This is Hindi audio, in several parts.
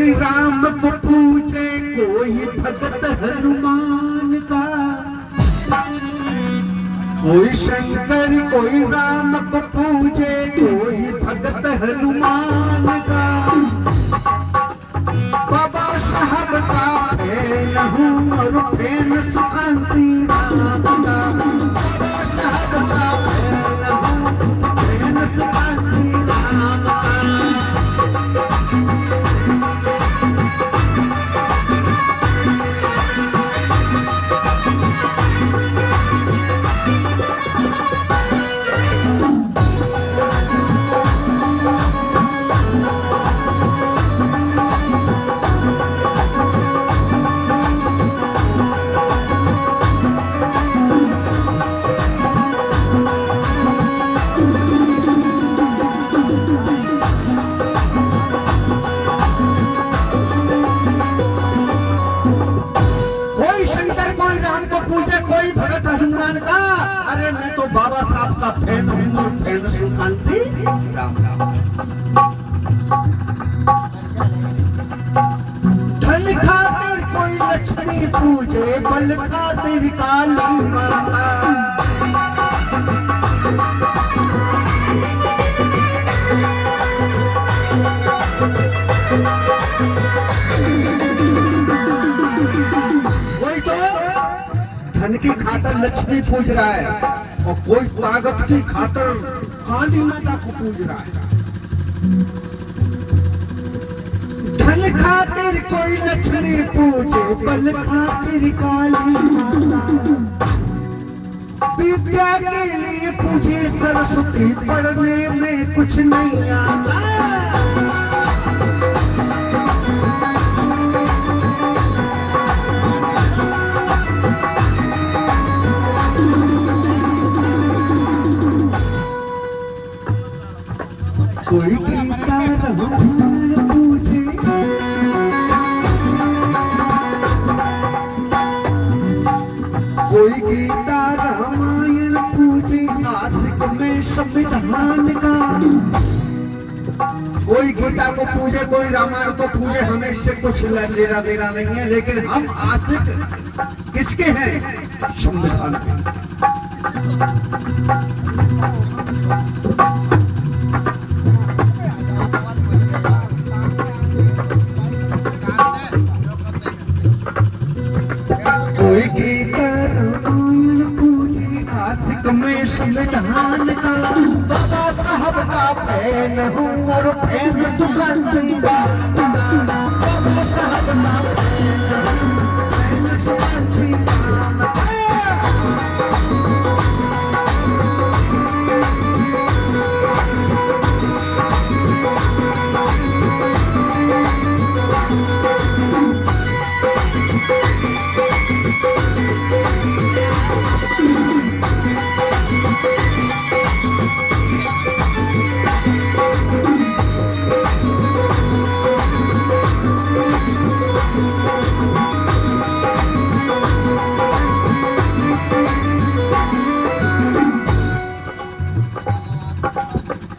कोई राम को पूजे, कोई भगत हनुमान का, कोई शंकर कोई राम को पूजे, कोई भगत हनुमान का। बाबा साहब का फैन हूँ और फैन सुकांती राम का। बाबा साहब का फैन हूँ, फैन सुकांती राम का। अरे मैं तो बाबा साहब का फैन हूँ और फैन सुकांती राम राम। धन खातिर कोई लक्ष्मी पूजे, बल खातिर काली माता। कोई तो धन की खातर लक्ष्मी पूज रहा है और कोई ताकत की खातर काली माता को पूज रहा है। धन खातिर कोई लक्ष्मी पूजे, बल खातिर काली माता। विद्या के लिए पूजे सरस्वती, पढ़ने में कुछ नहीं आता। कोई गीता रामायण पूजे, कोई गीता रामायण पूजे, आशिक में संविधान का। कोई गीता को पूजे, कोई रामायण को पूजे, हमें इससे कुछ लेना देना नहीं है, लेकिन हम आशिक किसके हैं? संविधान के। कोई गीता रामायण पूजे, आशिक में संविधान का। बाबा साहब का फैन हूँ और फैन सुकांती राम का। बाबा साहब का फैन हूँ, फैन सुकांती राम का।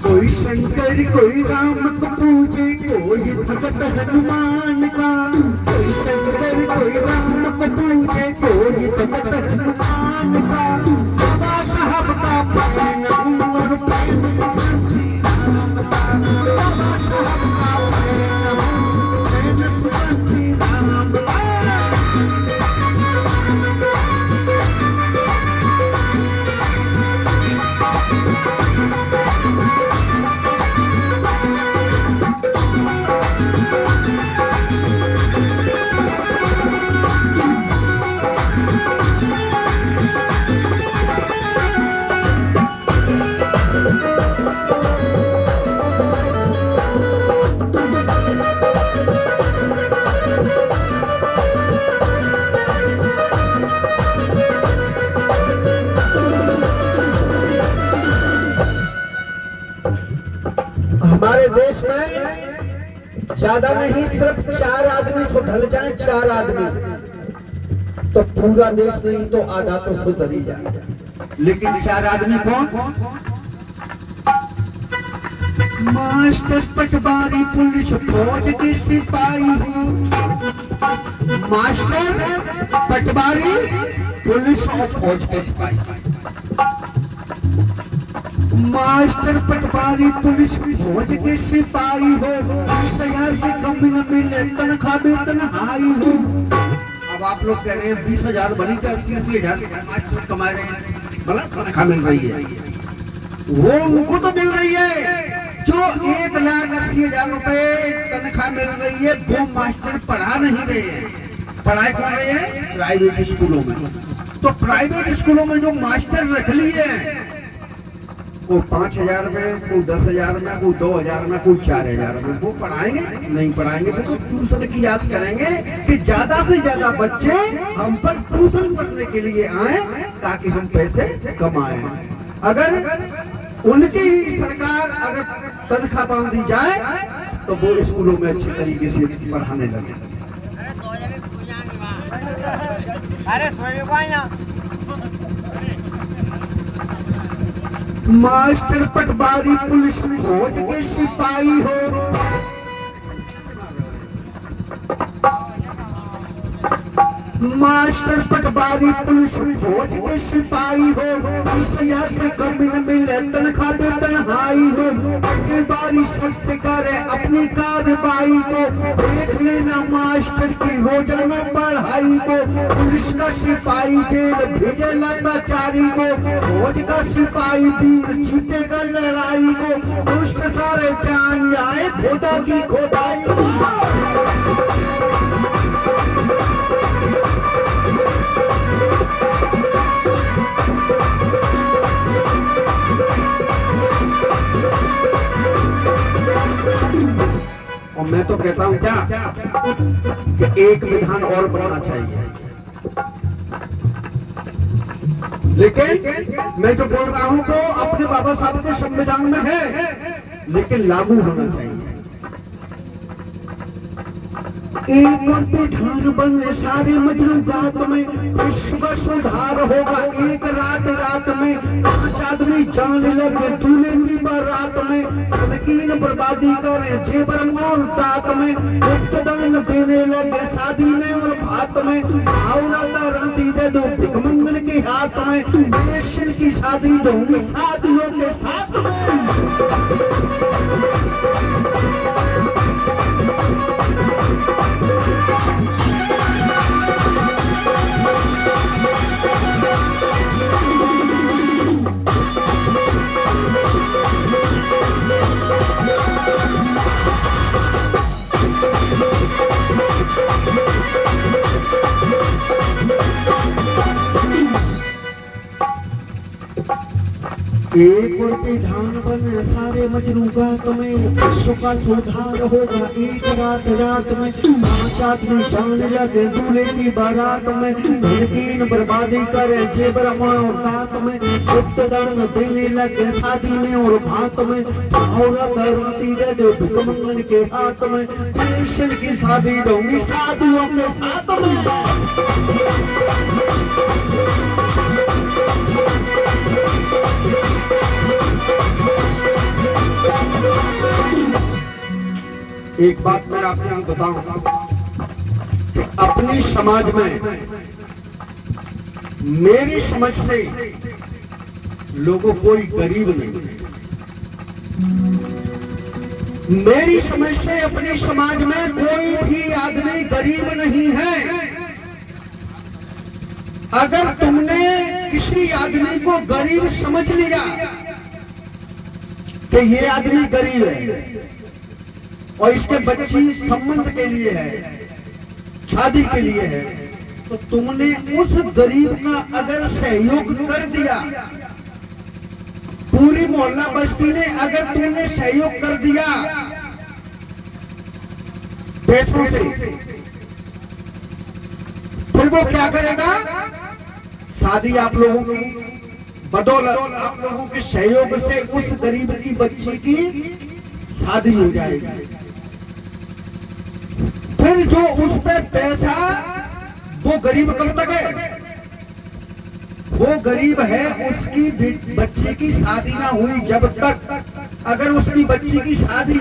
कोई शंकर कोई राम को पूजे, कोई भगत हनुमान का। कोई शंकर कोई राम को पूजे, कोई भगत हनुमान का। बाबा साहब का फैन हूँ और फैन सुकांती राम का। बाबा साहब का फैन हूँ, फैन सुकांती राम का। हमारे देश में ज्यादा नहीं, सिर्फ 4 आदमी सुधर जाए, 4 आदमी, तो पूरा देश नहीं तो आधा तो सुधर ही जाए। लेकिन 4 आदमी कौन? मास्टर पटवारी पुलिस फौज के सिपाही हूँ। मास्टर पटवारी पुलिस और फौज के सिपाही। मास्टर पटवारी पुलिस फौज के सिपाही हो, 20,000 से कम न मिले तनख्वाह वेतन हाई हो। अब आप लोग कह रहे हैं 20,000 बड़ी का 80,000 मास्टर कमा रहे हैं, भला तनख्वाह मिल रही है। वो उनको तो मिल रही है जो 1,80,000 रुपए तनख्वाह मिल रही है, वो मास्टर पढ़ा नहीं रहे हैं। पढ़ाई कर रहे हैं प्राइवेट स्कूलों में। तो प्राइवेट स्कूलों में जो मास्टर रख लिए हैं, वो 5,000 में, कोई 10,000 में, कोई 2,000 में, कोई 4,000 में, वो पढ़ाएंगे नहीं पढ़ाएंगे तो ट्यूशन की आस करेंगे कि ज्यादा से ज्यादा बच्चे हम पर ट्यूशन पढ़ने के लिए आए ताकि हम पैसे कमाएं। अगर उनकी ही सरकार अगर तनख्वाह बांधी जाए तो वो स्कूलों में अच्छे तरीके से पढ़ाने लगे। मास्टर पटवारी पुलिस फौज के सिपाही हो। मास्टर पटवारी पुलिस फौज के सिपाही हो, 20,000 से कम न मिले तनख्वाह वेतन हाई हो। के बारी सत्य करे अपनी कार्रवाई को, देख लेना मास्टर की रोजाना पढ़ाई को। पुलिस का सिपाही जेल भेजे लाचारी को, फौज का सिपाही वीर जीतेगा लड़ाई को। दुष्ट सारे जान जाए खुदा की खुदाई को। और मैं तो कहता हूं क्या कि एक विधान और बनना चाहिए, लेकिन मैं जो बोल रहा हूं वो अपने बाबा साहब के संविधान में है, लेकिन लागू होना चाहिए। एक विधान बने सारे मजलूगात में, विश्व का सुधार होगा एक रात में। 5 आदमी जान लगे दूल्हे की बारात में, नमकीन बर्बादी करे जेवर और दात में। गुप्तदान देने लगे शादी में और भात में, औरत राती दे दो भिखमंगन के हाथ में। देश की शादी दूंगी शादियों के साथ में। एक विधान बने सारे मजलूगात में, विश्व का सुधार होगा एक रात में। 5 आदमी जान लगे दूल्हे की बारात में, नमकीन बर्बादी करे जेवर और दात में। गुप्तदान देने लगे शादी में और भात में, औरत राती दे दो भिखमंगन के हाथ में। पेंशन की शादी दूंगी शादियों के साथ में। एक बात मैं आपको बताऊं कि अपनी समाज में मेरी समझ से लोगों कोई गरीब नहीं है। मेरी समझ से अपनी समाज में कोई भी आदमी गरीब नहीं है। अगर तुमने किसी आदमी को गरीब समझ लिया कि ये आदमी गरीब है और इसके बच्ची संबंध के लिए है, शादी के लिए है, तो तुमने उस गरीब का अगर सहयोग कर दिया, पूरी मोहल्ला बस्ती ने अगर तुमने सहयोग कर दिया पैसों से, फिर वो क्या करेगा? शादी आप लोगों की बदौलत, आप लोगों के सहयोग से उस गरीब की बच्ची की शादी हो जाएगी। फिर जो उस पे पैसा वो गरीब कब तक है? वो गरीब है, उसकी बच्ची की शादी ना हुई जब तक, अगर उसकी बच्ची की शादी